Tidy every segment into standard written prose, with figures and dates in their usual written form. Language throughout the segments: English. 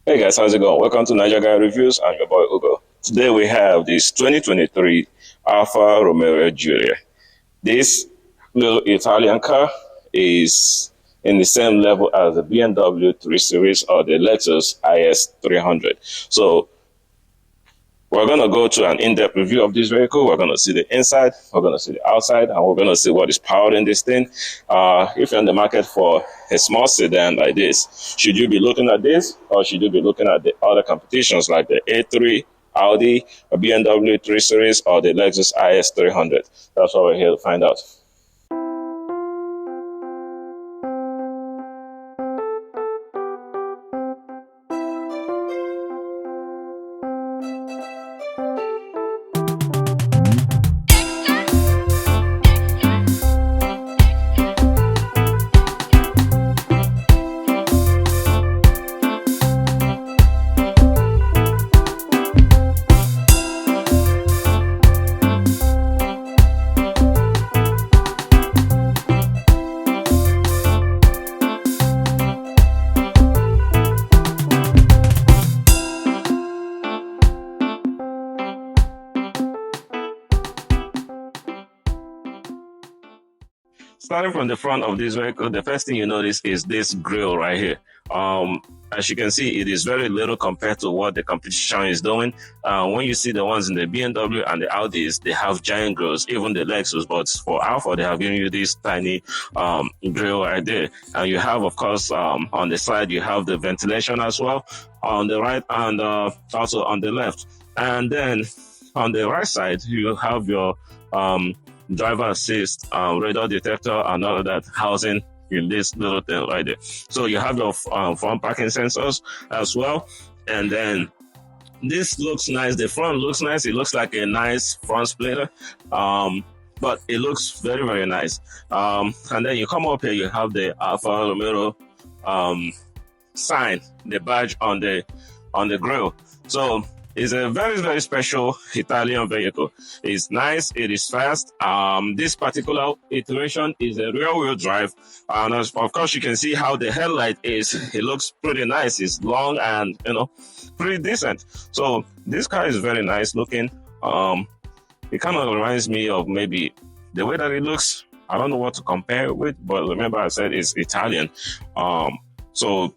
Hey guys, how's it going? Welcome to Niger Guy Reviews. I'm your boy Ugo. Today we have this 2023 Alfa Romeo Giulia. This little Italian car is in the same level as the BMW 3 Series or the Lexus IS 300. So we're going to go to an in-depth review of this vehicle. We're going to see the inside, we're going to see the outside, and we're going to see what is powered in this thing. If you're in the market for a small sedan like this, should you be looking at this or should you be looking at the other competitions like the A3, Audi, a BMW 3 Series, or the Lexus IS 300? That's what we're here to find out. Starting from the front of this vehicle, the first thing you notice is this grille right here. As you can see, it is very little compared to what the competition is doing. When you see the ones in the BMW and the Audis, they have giant grills, even the Lexus. But for Alfa, they have given you this tiny grille right there. And you have, of course, on the side, you have the ventilation as well, on the right and also on the left. And then on the right side, you have your driver assist, radar detector, and all of that housing in this little thing right there. So you have your front parking sensors as well. And then this looks nice. The front looks nice. It looks like a nice front splitter. But it looks very, very nice. And then you come up here, you have the Alfa Romeo sign, the badge on the grille. So it's a very, very special Italian vehicle. It's nice. It is fast. This particular iteration is a rear-wheel drive. And of course, you can see how the headlight is. It looks pretty nice. It's long and, pretty decent. So this car is very nice looking. It kind of reminds me of maybe the way that it looks. I don't know what to compare it with, but remember I said it's Italian. So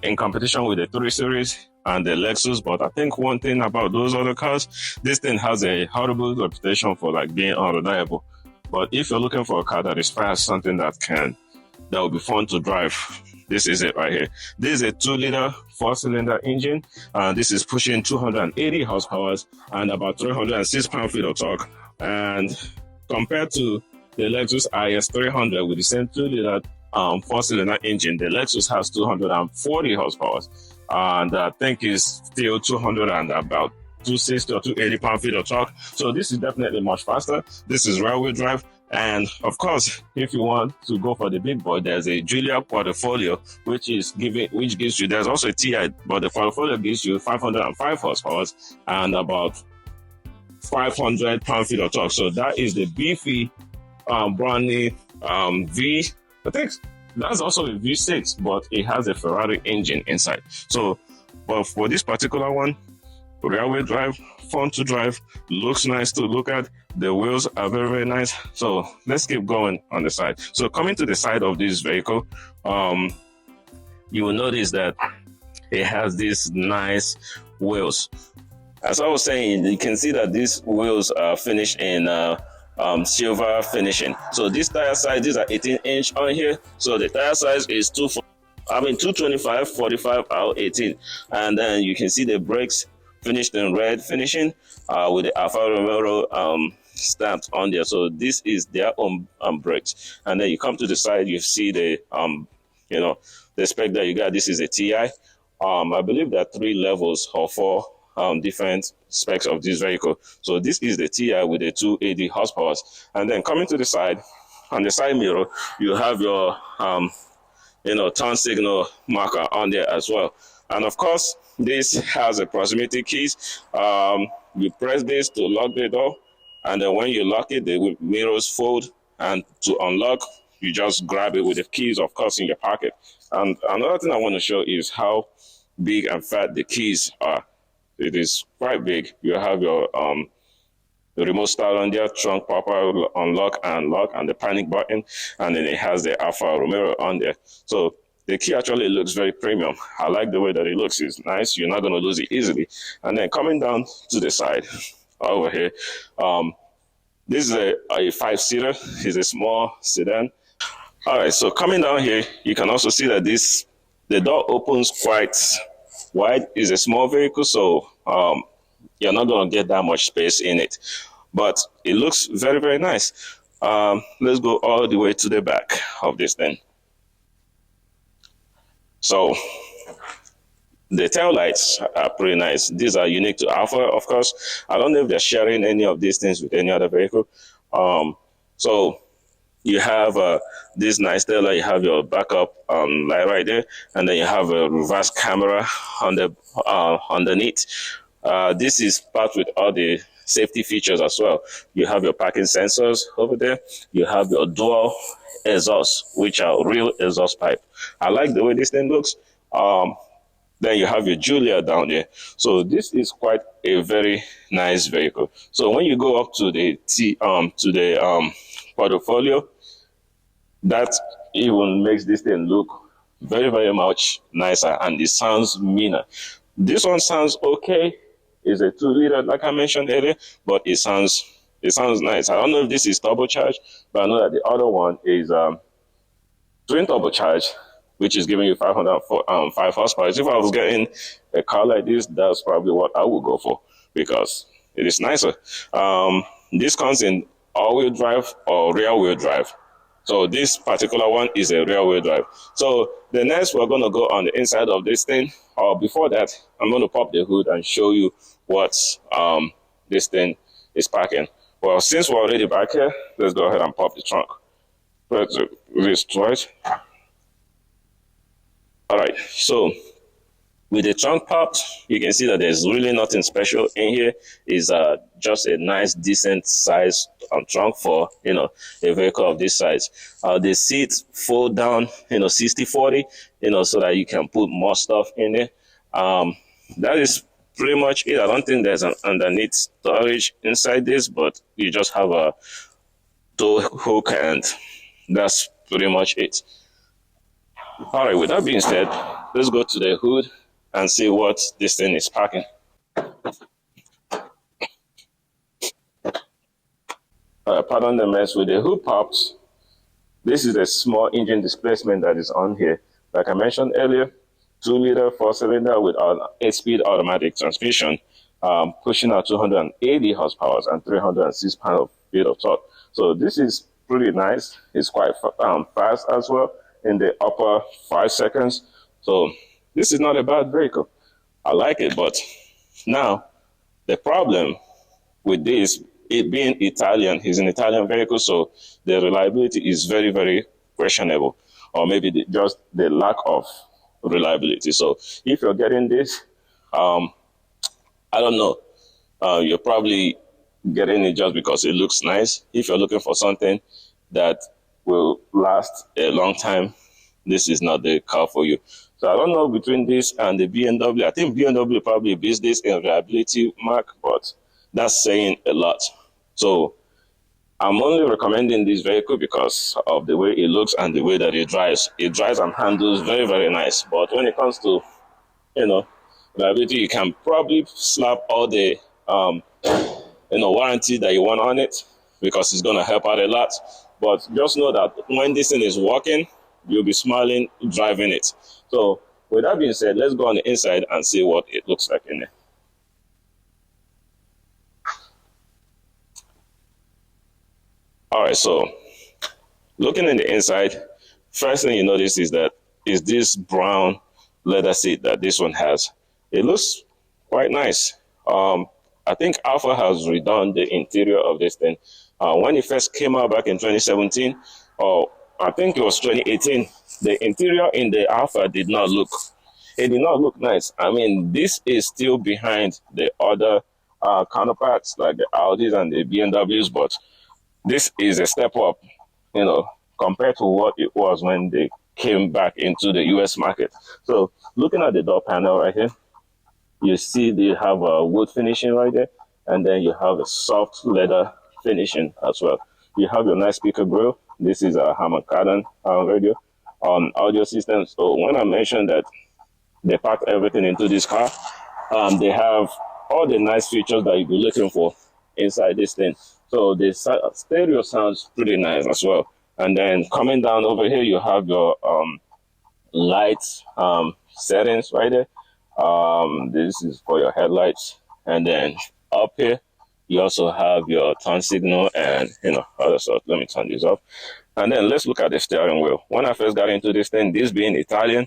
in competition with the 3 Series, and the Lexus, but I think one thing about those other cars, this thing has a horrible reputation for like being unreliable. But if you're looking for a car that is fast, something that will be fun to drive, this is it right here. This is a 2-liter 4-cylinder engine. This is pushing 280 horsepower and about 306 pound-feet of torque. And compared to the Lexus IS 300 with the same 2-liter 4-cylinder engine, the Lexus has 240 horsepower. And I think is still 200 and about 260 or 280 pound-feet of torque. So this is definitely much faster. This is rear-wheel drive. And of course, if you want to go for the big boy, there's a Giulia portfolio, which gives you, there's also a TI, but the portfolio gives you 505 horsepower and about 500 pound-feet of torque. So that is the beefy brand V, I think. That's also a V6, but it has a Ferrari engine inside. So, but for this particular one, rear-wheel drive, fun to drive, looks nice to look at. The wheels are very, very nice. So let's keep going on the side. So coming to the side of this vehicle, you will notice that it has these nice wheels. As I was saying, you can see that these wheels are finished in silver finishing. So this tire size, these are 18-inch on here. So the tire size is 225, 45 out 18. And then you can see the brakes finished in red finishing with the Alfa Romeo stamped on there. So this is their own brakes. And then you come to the side, you see the the spec that you got. This is a TI. I believe there are 3 levels or 4 different specs of this vehicle. So this is the TI with the 280 horsepower. And then coming to the side, on the side mirror, you have your turn signal marker on there as well. And of course, this has a proximity keys. You press this to lock the door, and then when you lock it, the mirrors fold, and to unlock, you just grab it with the keys, of course, in your pocket. And another thing I want to show is how big and fat the keys are. It is quite big. You have your the remote start on there, trunk popper, unlock and lock, and the panic button, and then it has the Alfa Romeo on there. So the key actually looks very premium. I like the way that it looks. It's nice. You're not going to lose it easily. And then coming down to the side over here, this is a five-seater. It's a small sedan. All right, so coming down here, you can also see that the door opens quite wide. It's a small vehicle, so you're not going to get that much space in it. But it looks very, very nice. Let's go all the way to the back of this thing. So the tail lights are pretty nice. These are unique to Alfa, of course. I don't know if they're sharing any of these things with any other vehicle. So you have this nice tail light. You have your backup light right there, and then you have a reverse camera on the underneath. This is part with all the safety features as well. You have your parking sensors over there. You have your dual exhaust, which are real exhaust pipe. I like the way this thing looks. Then you have your Giulia down there. So this is quite a very nice vehicle. So when you go up to the portfolio, that even makes this thing look very, very much nicer, and it sounds meaner. This one sounds okay. It's a 2-liter, like I mentioned earlier, but it sounds nice. I don't know if this is turbocharged, but I know that the other one is twin turbocharged, which is giving you 505 horsepower. If I was getting a car like this, that's probably what I would go for, because it is nicer. This comes in all-wheel drive or rear-wheel drive. So this particular one is a rear-wheel drive. So the next, we're going to go on the inside of this thing. Before that, I'm going to pop the hood and show you what this thing is packing. Well, since we're already back here, let's go ahead and pop the trunk. Press this twice. All right, so with the trunk popped, you can see that there's really nothing special in here. It's just a nice, decent size trunk for, a vehicle of this size. The seats fold down, 60-40, so that you can put more stuff in there. That is pretty much it. I don't think there's an underneath storage inside this, but you just have a tow hook, and that's pretty much it. All right, with that being said, let's go to the hood and see what this thing is packing. Pardon the mess. With the hood popped, this is a small engine displacement that is on here. Like I mentioned earlier, 2-liter 4-cylinder with an 8-speed automatic transmission, pushing out 280 horsepower and 306 pound-feet of torque. So this is pretty nice. It's quite fast as well, in the upper 5 seconds. So this is not a bad vehicle. I like it, but now the problem with this, it being Italian, is an Italian vehicle, so the reliability is very, very questionable, or maybe just the lack of reliability. So if you're getting this, I don't know, you're probably getting it just because it looks nice. If you're looking for something that will last a long time, this is not the car for you. So I don't know, between this and the BMW, I think BMW probably beats this in reliability mark, but that's saying a lot. So I'm only recommending this vehicle because of the way it looks and the way that it drives. It drives and handles very, very nice. But when it comes to, reliability, you can probably slap all the, warranty that you want on it, because it's going to help out a lot. But just know that when this thing is working, you'll be smiling driving it. So with that being said, let's go on the inside and see what it looks like in there. All right, so looking in the inside, first thing you notice is this brown leather seat that this one has. It looks quite nice. I think Alfa has redone the interior of this thing. When it first came out back in 2017, or I think it was 2018, the interior in the Alfa did not look nice. I mean, this is still behind the other counterparts like the Audis and the BMWs, but this is a step up, compared to what it was when they came back into the US market. So looking at the door panel right here, you see they have a wood finishing right there, and then you have a soft leather finishing as well. You have your nice speaker grill. This is a Harman Kardon radio audio system. So when I mentioned that they packed everything into this car, they have all the nice features that you'll be looking for inside this thing. So the stereo sounds pretty nice as well. And then coming down over here, you have your lights settings right there. This is for your headlights, and then up here you also have your turn signal and other stuff. Let me turn this off, and then let's look at the steering wheel. When I first got into this thing, this being Italian,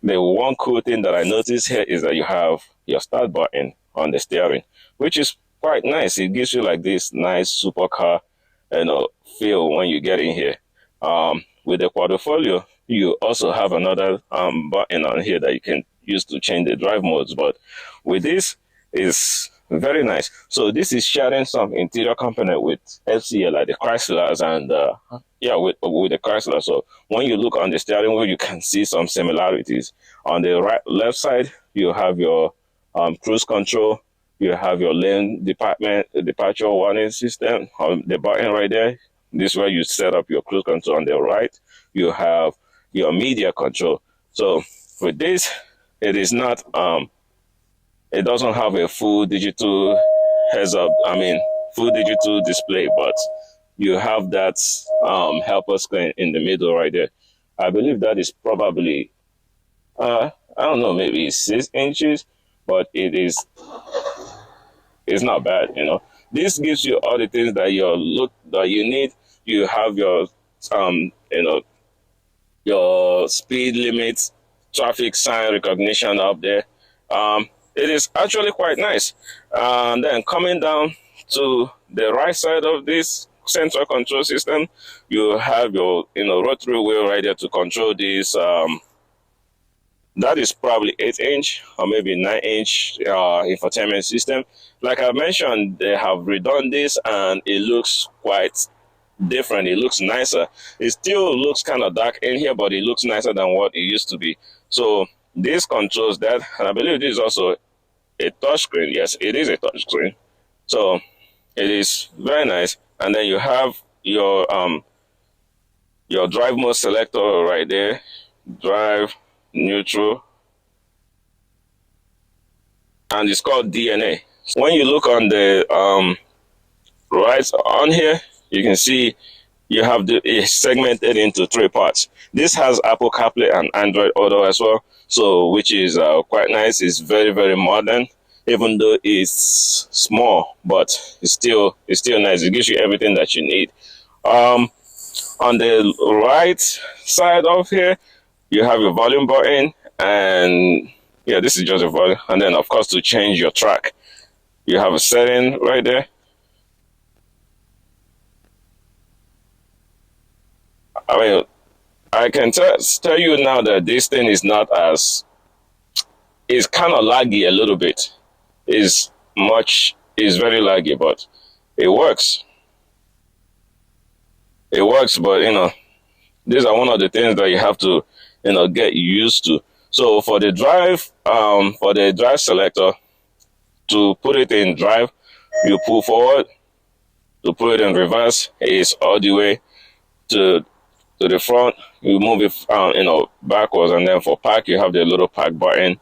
the one cool thing that I noticed here is that you have your start button on the steering, which is quite nice. It gives you like this nice supercar, feel when you get in here. With the portfolio, you also have another button on here that you can use to change the drive modes. But with this, is very nice. So this is sharing some interior component with FCA, like the Chryslers, and with the Chrysler. So when you look on the steering wheel, you can see some similarities. On the left side, you have your cruise control. You have your lane departure warning system on the button right there. This is where you set up your cruise control. On the right, you have your media control. So with this, it is not it doesn't have a full digital heads up. I mean, full digital display, but you have that helper screen in the middle right there. I believe that is probably I don't know, maybe 6 inches, but it's not bad. This gives you all the things that you need. You have your your speed limit, traffic sign recognition up there. It is actually quite nice. And then coming down to the right side of this central control system, you have your rotary wheel right there to control this. That is probably 8-inch or maybe 9-inch infotainment system. Like I mentioned, they have redone this and it looks quite different. It looks nicer. It still looks kind of dark in here, but it looks nicer than what it used to be. So this controls that, and I believe this is also a touchscreen. Yes, it is a touchscreen. So it is very nice. And then you have your drive mode selector right there. Drive, neutral, and it's called DNA. When you look on the right on here, you can see you have it's segmented into 3 parts. This has Apple CarPlay and Android Auto as well, so which is quite nice. It's very, very modern, even though it's small, but it's still nice. It gives you everything that you need. On the right side of here, you have your volume button, and yeah, this is just a volume. And then of course, to change your track, you have a setting right there. I mean, I can tell you now that this thing is not it's kind of laggy a little bit. Is very laggy, but it works. It works, but these are one of the things that you have to get used to. So for the drive selector, to put it in drive, you pull forward. To put it in reverse, is all the way to the front. You move it backwards, and then for park, you have the little park button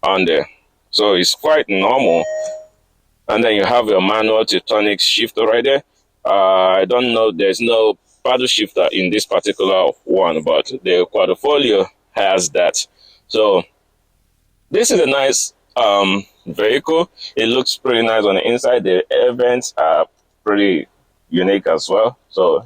on there. So it's quite normal. And then you have your manual tectonic shifter right there. I don't know, there's no paddle shifter in this particular one, but the portfolio has that. So this is a nice vehicle. It looks pretty nice on the inside. The air vents are pretty unique as well. So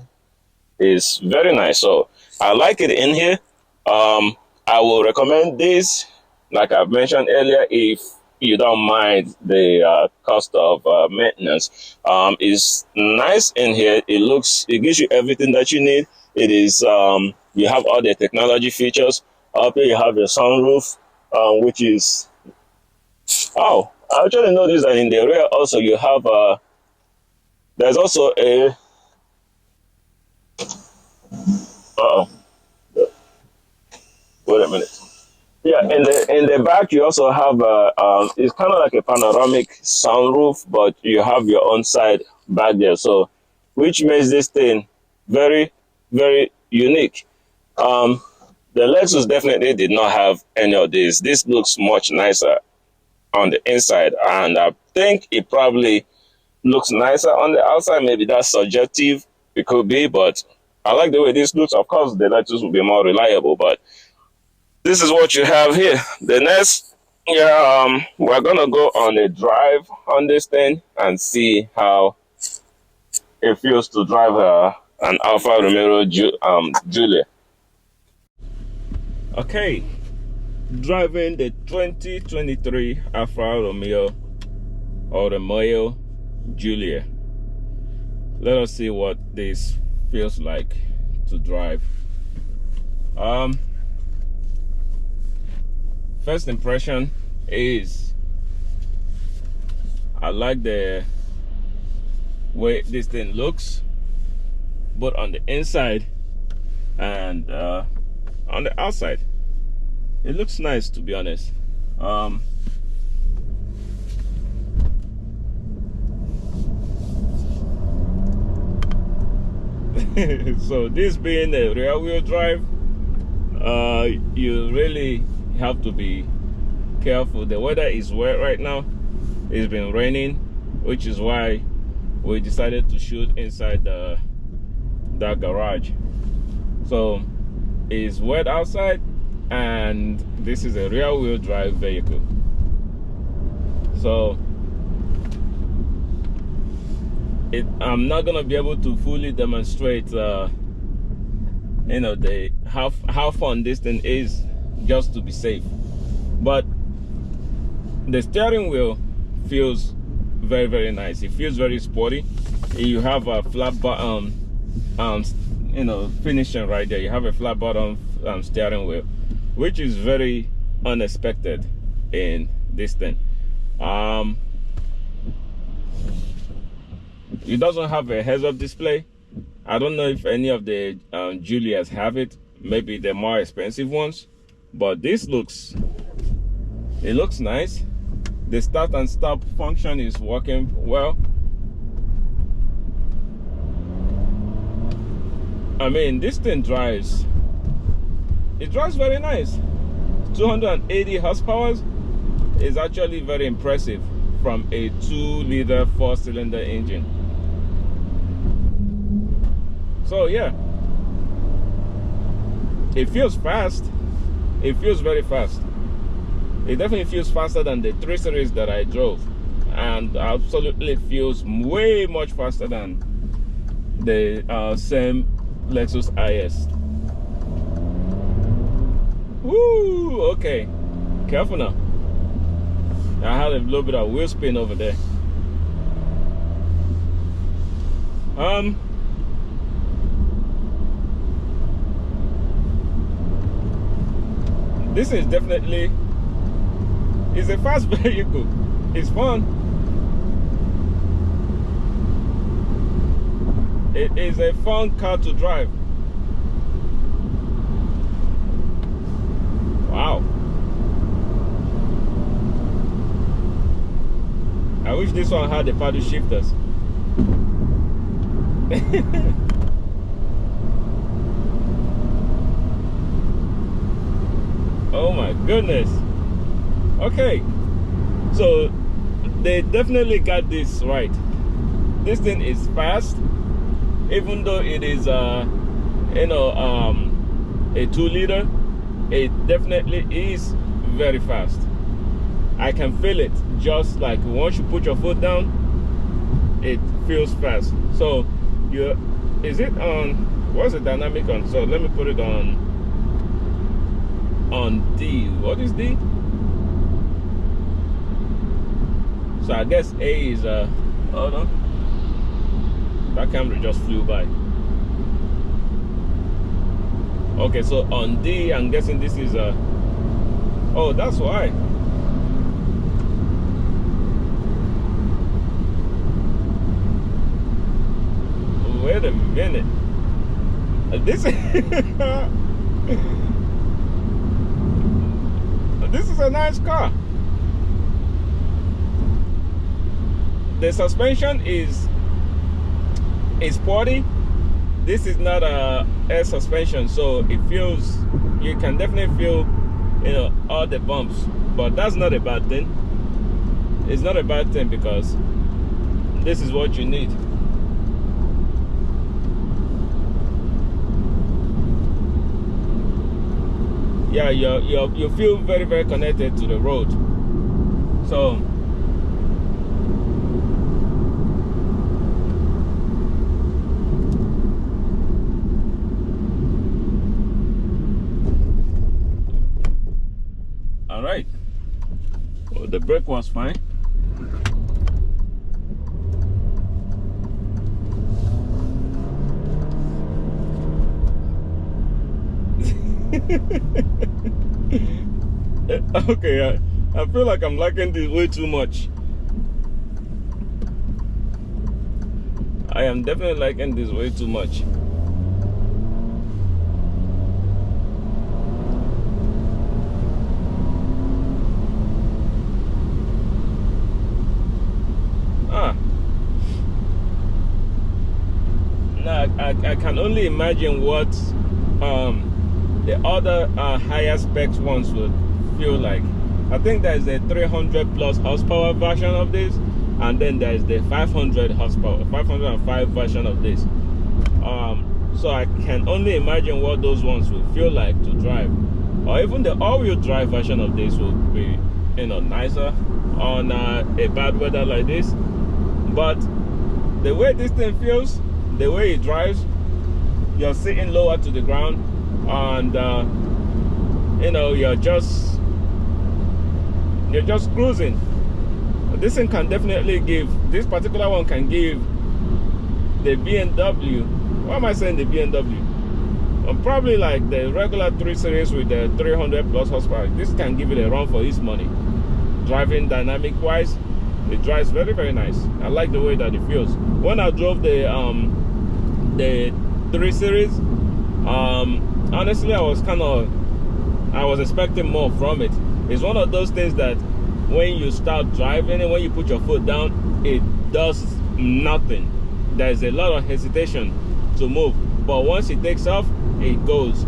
it's very nice. So I like it in here. I will recommend this, like I've mentioned earlier, if you don't mind the cost of maintenance. It's nice in here. It gives you everything that you need. It is, you have all the technology features. Up here you have your sunroof, which is, oh, I actually noticed that in the rear also you have, there's also a, uh-oh, wait a minute. Yeah, in the back you also have a it's kind of like a panoramic sunroof, but you have your own side back there, so which makes this thing very very unique. Um, the Lexus definitely did not have any of this. This looks much nicer on the inside, and I think it probably looks nicer on the outside. Maybe that's subjective. It could be, but I like the way this looks. Of course, the Lexus will be more reliable, but this is what you have here. The next, yeah, we're gonna go on a drive on this thing and see how it feels to drive an Alfa Romeo Giulia. Okay, driving the 2023 Alfa Romeo Giulia. Let us see what this feels like to drive. First impression is I like the way this thing looks, both on the inside and on the outside. It looks nice, to be honest. So this being a rear wheel drive, you really have to be careful. The weather is wet right now. It's been raining, which is why we decided to shoot inside that garage. So it's wet outside, and this is a rear wheel drive vehicle. So I'm not gonna be able to fully demonstrate you know, the how fun this thing is, just to be safe. But the steering wheel feels very very nice. It feels very sporty. You have a flat bottom you know, finishing right there. You have a flat bottom steering wheel, which is very unexpected in this thing. It doesn't have a heads-up display. I don't know if any of the Giulias have it. Maybe they're more expensive ones, but this looks nice. The start and stop function is working well. I mean, this thing drives very nice. 280 horsepower is actually very impressive from a 2-liter 4-cylinder engine. So yeah, it feels fast. It feels very fast. It definitely feels faster than the 3 Series that I drove, and absolutely feels way much faster than the same Lexus IS. Woo! Okay, careful now. I had a little bit of wheel spin over there. This is definitely, it's a fast vehicle. It's fun. It is a fun car to drive. Wow. I wish this one had the paddle shifters. Oh my goodness. Okay, so they definitely got this right. This thing is fast, even though it is you know, a 2-liter. It definitely is very fast. I can feel it. Just like once you put your foot down, it feels fast. So is it on, what's the dynamic on? So let me put it on D. What is D? So I guess A is hold on, that camera just flew by. Okay, so on D, I'm guessing this is oh, that's why. Wait a minute. This this is a nice car. The suspension is sporty. This is not a air suspension, so it feels, you can definitely feel, you know, all the bumps, but that's not a bad thing. It's not a bad thing because this is what you need. Yeah, you feel very, very connected to the road. So all right, well, the brake was fine. Okay, I feel like I'm liking this way too much. I am definitely liking this way too much. Now I can only imagine what the other higher specs ones would feel like. I think there's a 300 plus horsepower version of this, and then there's the 500 horsepower, 505 version of this. So I can only imagine what those ones would feel like to drive, or even the all-wheel drive version of this would be, you know, nicer on a bad weather like this. But the way this thing feels, the way it drives, you're sitting lower to the ground, and you know, you're just cruising. This thing can definitely give, this particular one can give the BMW, why am I saying the BMW? Probably like the regular 3 Series with the 300 plus horsepower. This can give it a run for its money. Driving dynamic wise, it drives very, very nice. I like the way that it feels. When I drove the 3 Series, honestly, I was expecting more from it. It's one of those things that when you start driving and when you put your foot down, it does nothing. There's a lot of hesitation to move, but once it takes off, it goes.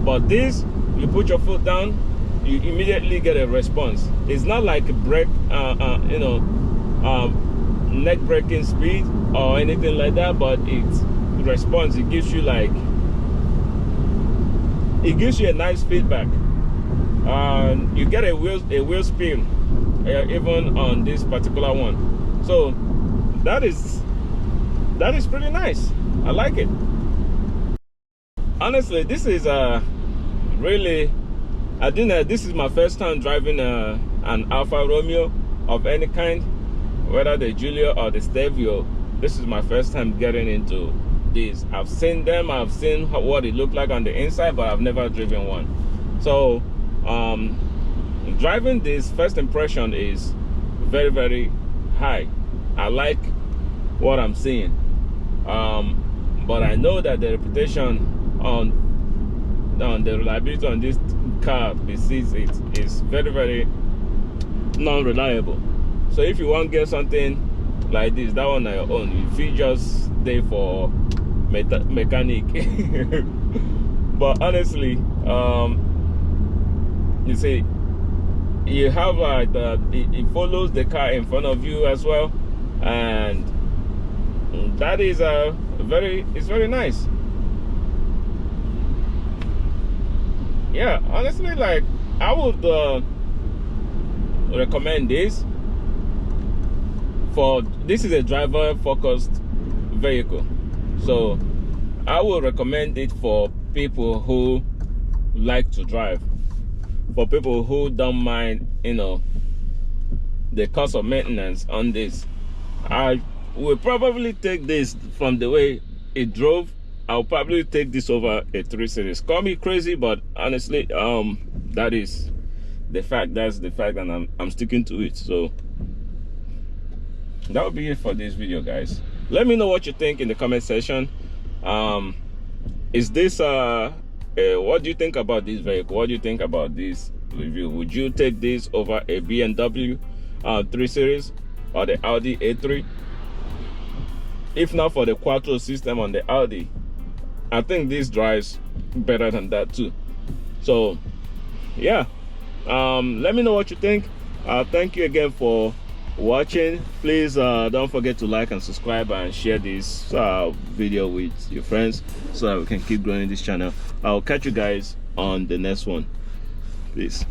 But this, you put your foot down, you immediately get a response. It's not like a brake, you know, neck braking speed or anything like that, but it responds. It gives you like, it gives you a nice feedback. You get a wheel spin even on this particular one. So that is pretty nice. I like it. Honestly, this is really, I think this is my first time driving an Alfa Romeo of any kind, whether the Giulia or the Stelvio. This is my first time getting into this. I've seen them, I've seen what it looked like on the inside, but I've never driven one. So driving this, first impression is very, very high. I like what I'm seeing, but I know that the reputation on the reliability on this car besides it is very, very non-reliable. So if you want to get something like this, that one on your own, if you just stay for mechanic. But honestly, you see, you have like it follows the car in front of you as well, and that is it's very nice. Yeah, honestly, like, I would recommend this for, this is a driver focused vehicle, so I would recommend it for people who like to drive, for people who don't mind, you know, the cost of maintenance on this. I will probably take this from the way it drove. I'll probably take this over a 3 Series. Call me crazy, but honestly, that is the fact. That's the fact, and I'm sticking to it. So that will be it for this video, guys. Let me know what you think in the comment section. Is this What do you think about this vehicle? What do you think about this review? Would you take this over a BMW 3 Series or the Audi A3? If not for the Quattro system on the Audi, I think this drives better than that too. So yeah, let me know what you think. Thank you again for watching. Please don't forget to like and subscribe and share this video with your friends so that we can keep growing this channel. I'll catch you guys on the next one. Peace.